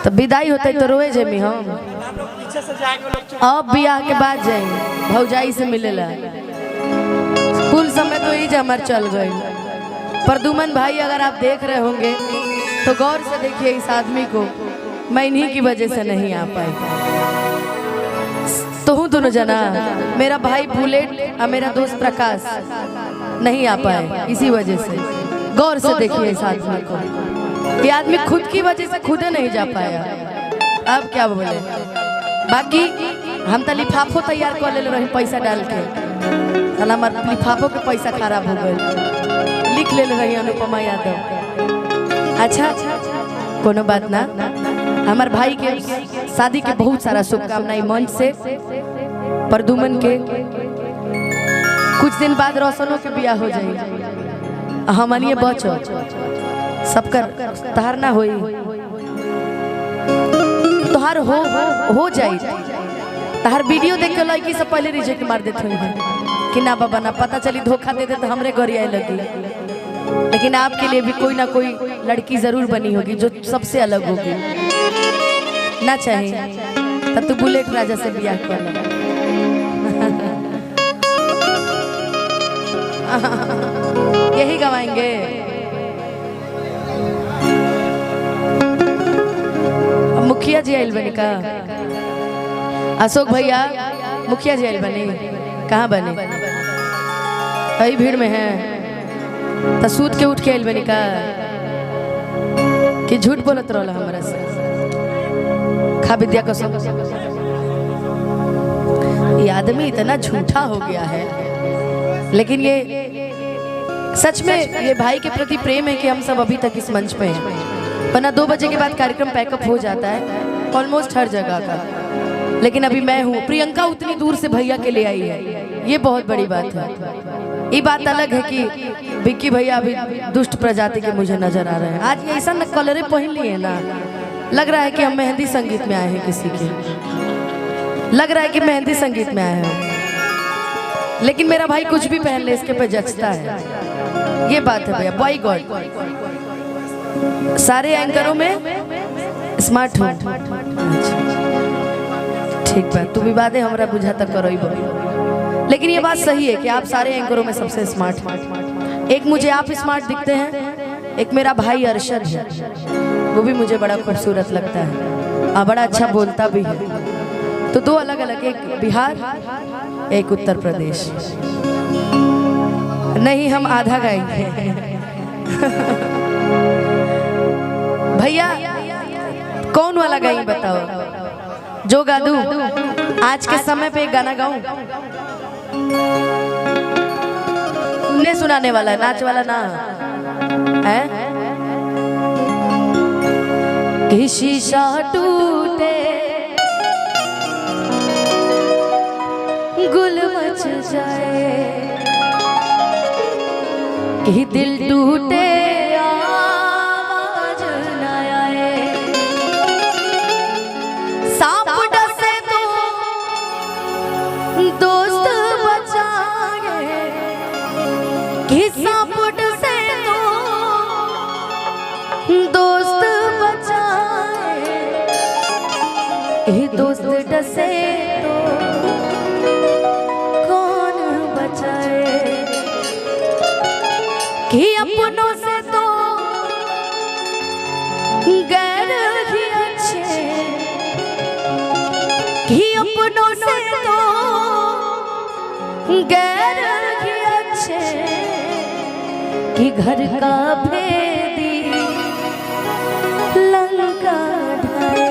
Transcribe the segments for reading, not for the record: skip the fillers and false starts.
तो विदाई होते तो रोए जेमी हम अब बियाह के बाद जाएंगे भौजाई से मिलेला स्कूल समय तो ही हमारे चल गए। प्रदुमन भाई अगर आप देख रहे होंगे तो गौर से देखिए इस आदमी को, मैं इन्हीं की वजह से नहीं आ पाई। तो हूँ दोनों जना, मेरा भाई बुलेट और मेरा दोस्त प्रकाश नहीं आ पाए इसी वजह से। गौर से देखिए इस आदमी को, ये आदमी खुद की वजह से खुद नहीं जा पाया। अब क्या बोले, बाकी हम तो लिफाफो तैयार कर ले रही पैसा डाल के, हमारे लिफाफो के पैसा खराब हो गए, लिख ले रही अनुपमा यादव। अच्छा कोनो बात ना, हमारे भाई के शादी के बहुत सारा शुभकामनाएं मंच से। प्रदुमन के कुछ दिन बाद रोशनों के ब्याह हो जाए, हमनिए बचो सबकर तहार ना होई, तोहार हो जाए। तहार वीडियो देख के लड़की से पहले रिजेक्ट मार देते हैं कि ना बाबा ना, पता चली धोखा दे दे तो हमरे घर आए लगी। लेकिन आपके लिए भी कोई ना कोई लड़की जरूर बनी होगी जो सबसे अलग होगी ना, चाहे तब तो बुलेट राजा से ब्याह कर ले। यही गवाएंगे। मुखिया जी आयल बनी का, अशोक भैया मुखिया जी आयल बनी, कहाँ बने? कई भीड़ में है तो सूत के उठ के आयल बनी का कि झूठ बोलत रहा हमारा से खा विद्या को सब। ये आदमी इतना झूठा हो गया है, लेकिन ये सच में ये भाई के प्रति प्रेम है कि हम सब अभी तक इस मंच पे हैं। वरना 2 बजे के बाद कार्यक्रम पैकअप हो जाता है ऑलमोस्ट हर जगह का, लेकिन अभी मैं हूँ। प्रियंका उतनी दूर से भैया के लिए आई है, ये बहुत बड़ी बात है। ये बात अलग है कि विक्की भैया अभी दुष्ट प्रजाति के मुझे नजर आ रहे हैं। आज ये ऐसा न कलरे पहन लिए ना, लग रहा है कि हम मेहंदी संगीत में आए हैं, किसी के लग रहा है कि मेहंदी संगीत में आए हैं। लेकिन मेरा भाई कुछ भी पहन ले इसके पे जचता है, ये बात है भैया। बॉय गॉड सारे एंकरों में स्मार्ट हो, ठीक बात तू भी बातें हमरा बुझा तक करो, लेकिन ये बात सही है कि आप सारे एंकरों में सबसे स्मार्ट हैं। एक मुझे आप स्मार्ट दिखते हैं, एक मेरा भाई अरशद है, वो भी मुझे बड़ा खूबसूरत लगता है और बड़ा अच्छा बोलता भी है। तो 2 अलग अलग, एक बिहार एक उत्तर प्रदेश। नहीं हम आधा गाएंगे। भैया कौन वाला गाई बताओ, जो गा दूं? आज के समय पे एक गाना गाऊं, ने सुनाने वाला है, नाच वाला ना है। कि शीशा टूटे गुल मच जाए, कि दिल टूटे आवाज न आए, सांप डसे तो दोस्त बचाए, कि सांप डसे तो दोस्त बचाए, दोस्त डसे तो कौन बचाए, कि अपनों से तो गैर ही अच्छे, कि अपनों से तो गैर ही अच्छे, कि घर का भेदी लंका ढाए,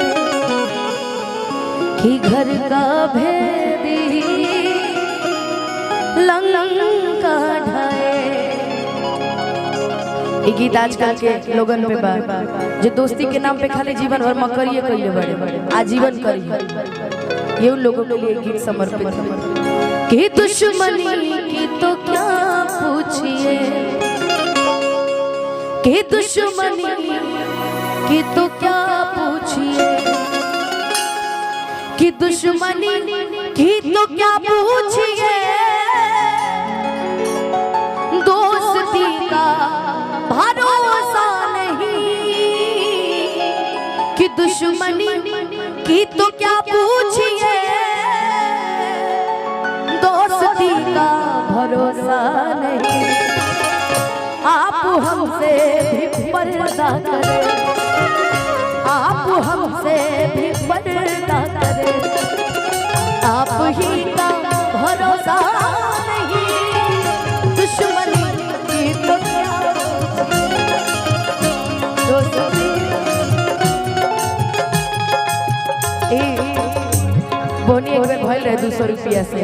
कि घर का भेदी लंका ढाए। ये गीत आजकल के लोगन पे बात जो दोस्ती के नाम पे खाली जीवन भर मकरिए कइले बड़े आजीवन करिए, ये उन लोगों के लिए गीत समर्पित है। कि दुश्मनी की तो क्या पूछिए, कि दुश्मनी की तो क्या पूछिए, कि दुश्मनी की तो क्या पूछिए, दोस्ती का भरोसा नहीं, कि दुश्मनी की तो क्या पूछिए, दोस्ती का भरोसा नहीं। आप हमसे भी पर्दा करें, आप हमसे भी पर्दा करें, आप ही का भरोसा नहीं। दुश्मनी की तो क्या दोस्ती। बोनी एक बेर भइल रहे 200 रुपया से।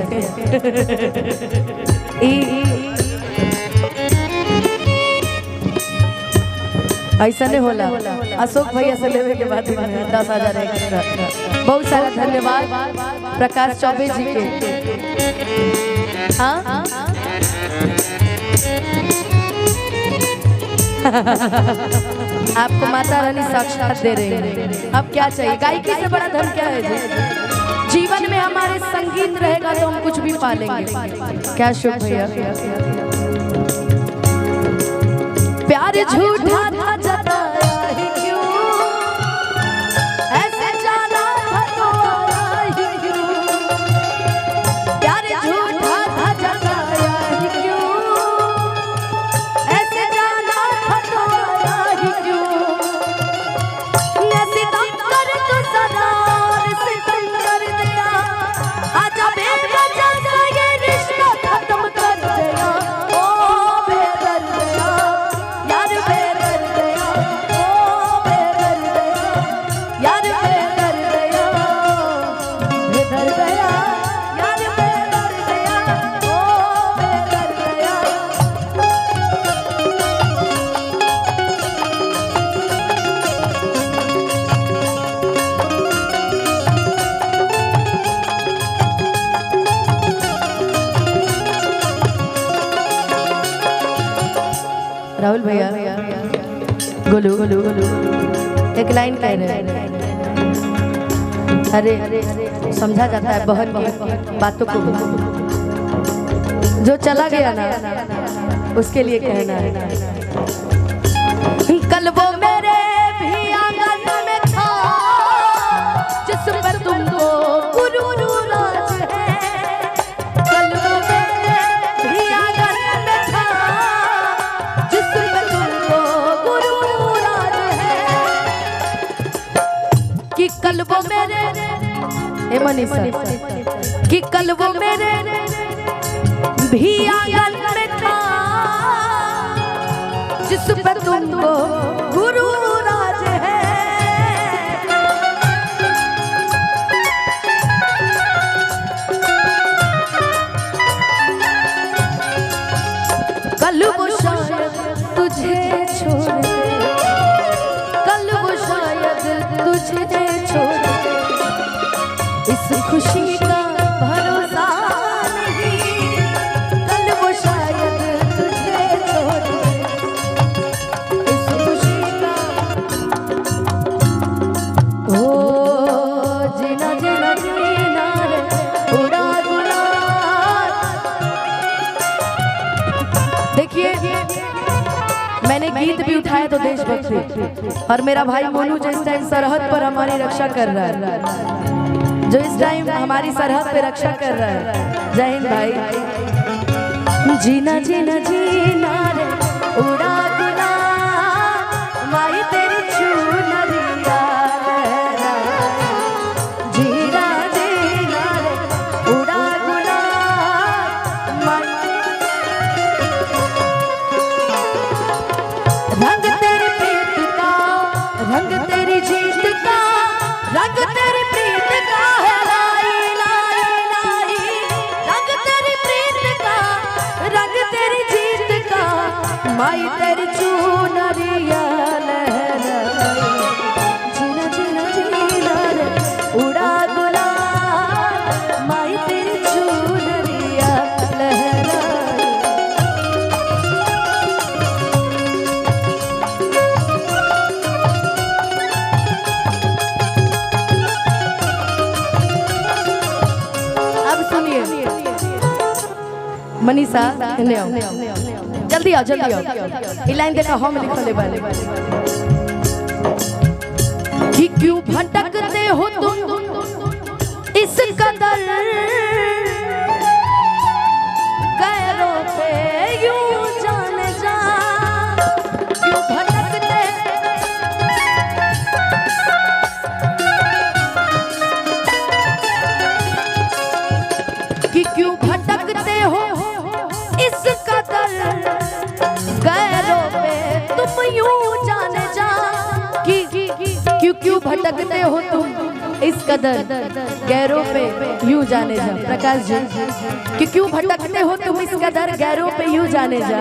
ऐसा नहीं होला। अशोक भैया से लेवे के बाद 10,000 एक्स्ट्रा। बहुत सारा धन्यवाद प्रकाश चौबे जी के। हाँ आपको माता रानी साक्षात दे रहे हैं। अब क्या चाहिए? गायकी से बड़ा धन क्या है जी? जीवन में हमारे संगीत रहेगा तो हम कुछ भी पालेंगे। क्या शुभ भैया? प्यार झूठा था जताया ही क्यों, ऐसे जाना था तो आया ही क्यों। प्यार झूठा था जताया ही क्यों, ऐसे जाना था तो आया ही क्यों। ऐसे दम कर तू सरार से दम कर दिया, आजा बेवजह से ये रिश्ता खत्म कर दिया। ओ बेदर्दिया यार, बेदर्दिया ओ बेदर्दिया यार, बेदर्दिया बेदर्दिया यार, बेदर्दिया ओ बेदर्दिया। राहुल भैया, गोलू एक लाइन कह रहे हैं। अरे समझा जाता है बहन की बातों को, जो चला गया ना उसके लिए कहना है। कल वो मेरे भी आंगन में था, जिस पर तुमको गुरु राज है। कल वो मेरे भी आंगन में था, जिस पर तुमको गुरु राज है। कि कल वो मेरे मनीषा, कि कल वो मेरे भी आंगन में था, जिस पर तुमको गुरु राज है। कल वो शायद तुझे छोड़ दे, कल वो शायद तुझे छोड़ दे, इस खुशी का भरोसा नहीं। कल वो शायद तुझे छोड़ दे, इस खुशी का। ओ जीना जीना जीना रे उड़ा गुलाल। देखिए मैंने गीत भी उठाया तो देशभक्ति, और मेरा भाई मोनू जिस टाइम सरहद पर हमारी रक्षा कर रहा है, जो इस टाइम हमारी सरहद पे रक्षा कर रहा है। जय हिंद भाई। जीना जीना जीना रे उड़ा गुलाल, माई तेरी चुनरिया लहराए। जीना जीना रे उड़ा गुलाल, माई रंग तेरी प्रीत का, रंग तेरी जीत का, रंग तेरी प्रीत का है लाई लाई लाई। रंग तेरी प्रीत का, रंग तेरी जीत का, माई तेरी चुनरिया लहराए। जीना जीना जीना रे उड़ा गुलाल, माई तेरी चुनरिया लहराए। मनीषा जल्दी आओ जल्दी आओ। ये लाइन देखा हम लिखले बानी। कि क्यों भटकते हो तुम इस कदर गैरों पे यूं जाने जा, क्यों भटकते कि क्यों भटकते हो इस कदर गैरों पे तुम यूं जाने जा, कि क्यों भटकते हो तुम इस कदर गैरों पे यूं जाने जा। प्रकाश जी, कि क्यों भटकते हो तुम इस कदर गैरों पे यूं जाने जा।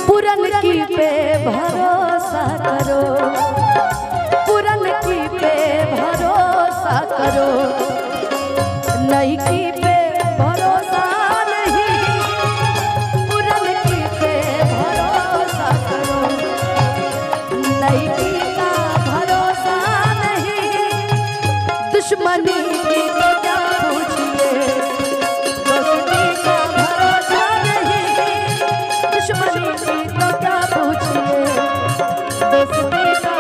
पुरन की पे भरोसा करो, पुरन की पे भरोसा करो, नई की पे भरोसा नहीं, पुरन की पे भरोसा करो, नई की का भरोसा नहीं, दुश्मनी की तो क्या पूछिए, दोस्ती का भरोसा नहीं, दुश्मनी की तो क्या पूछिए, दोस्ती का।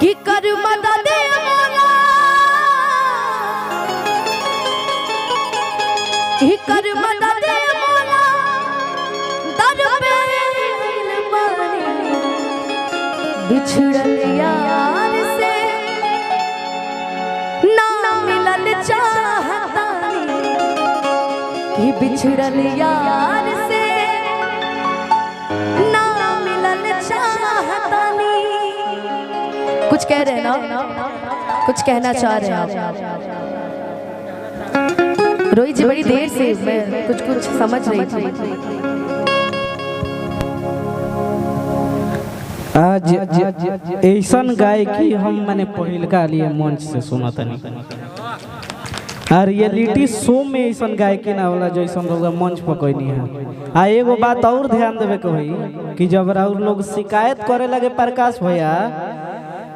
कि कर मदद मौला, कि कर मदद मौला, दर पे पानी बिछड़ल यार से ना मिलल चाहतानी, कि बिछड़ल यार से ना मिलल चाहतानी। कुछ कह रहे हैं ना, कुछ कहना चाह रहे हैं आप। रोहित जी बड़ी देर से मैं कुछ समझ रही थी। आज ऐसन गायकी हम मैंने पहिलका लिए मंच से सुना तनी, और रियलिटी शो में ऐसन गायकी ना होला जो ऐसा लोग मंच पर कोई नहीं है। आ एगो बात और ध्यान देवे के होई कि जब और लोग शिकायत करे लगे प्रकाश भैया,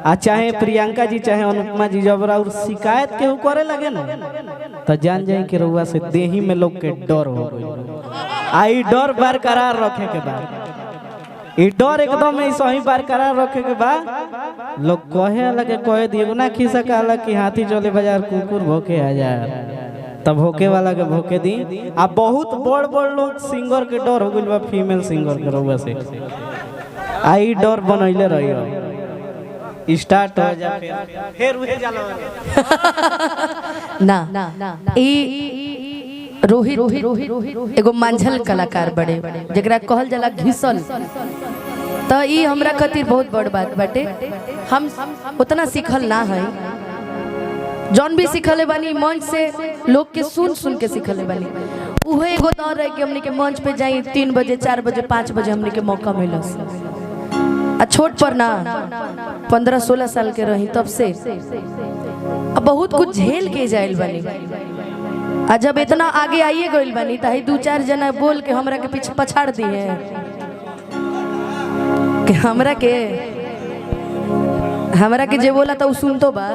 आ चाहे प्रियंका जी चाहे अनुपमा जी, जब और शिकायत केहू करे लगे ना तो जान जाए कि रउआ से देही में लोग के डर हो गई। आई डर बरकरार रखे के बाद, ई डर एकदम ऐसा ही बरकरार रखे के बाद लोग कहे लगे, कहे दिए ना खिसा कहला कि हाथी चले बाजार कुकुर भोके आ जाए, तब भोके वाला के भोके दी। आ बहुत बड़ बड़ लोग सिंगर के डर हो गइल बा, फीमेल सिंगर के रउआ से आई डर बनैले रहियो। स्टार्ट हो जा फिर उहे जाला ना ई रोहित एगो मांझल कलाकार बड़े जकरा कहल जाला घिसल, तो ई हमरा खातिर बहुत बड़ बात बाटे। हम उतना सीखल ना है, जौन भी सीखले बानी मंच से लोग के सुन के सीखले बानी। उहे एगो दौर रहे कि हमने के मंच पे जाई 3 बजे 4 बजे 5 बजे हमने के मौका मिलस। आ छोट पर ना 15-16 साल के रही तब से अब बहुत कुछ झेल के जाइल बानी। आ जब इतना आगे आइए गइल बानी त 2-4 जना बोल के हमरा के पीछे पछाड़ दिए कि हमरा के जे बोला था वो सुन तो बा।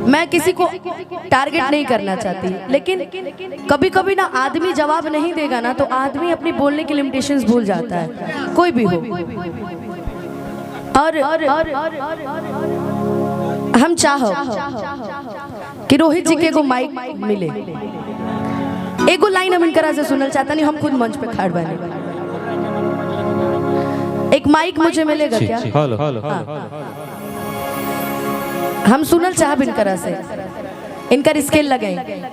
मैं किसी को टारगेट नहीं करना चाहती, लेकिन कभी कभी ना आदमी जवाब नहीं देगा ना तो आदमी अपनी बोलने की लिमिटेशंस भूल जाता है, कोई भी हो। और हम चाहो कि रोहित जी के एगो माइक मिले, एगो लाइन हम इनकरा से सुनल चाहता नहीं, हम खुद मंच पे खड़ बने। एक माइक मुझे मिलेगा क्या? हम सुनल चाहब इनकरा से, इनकर स्केल लगाए।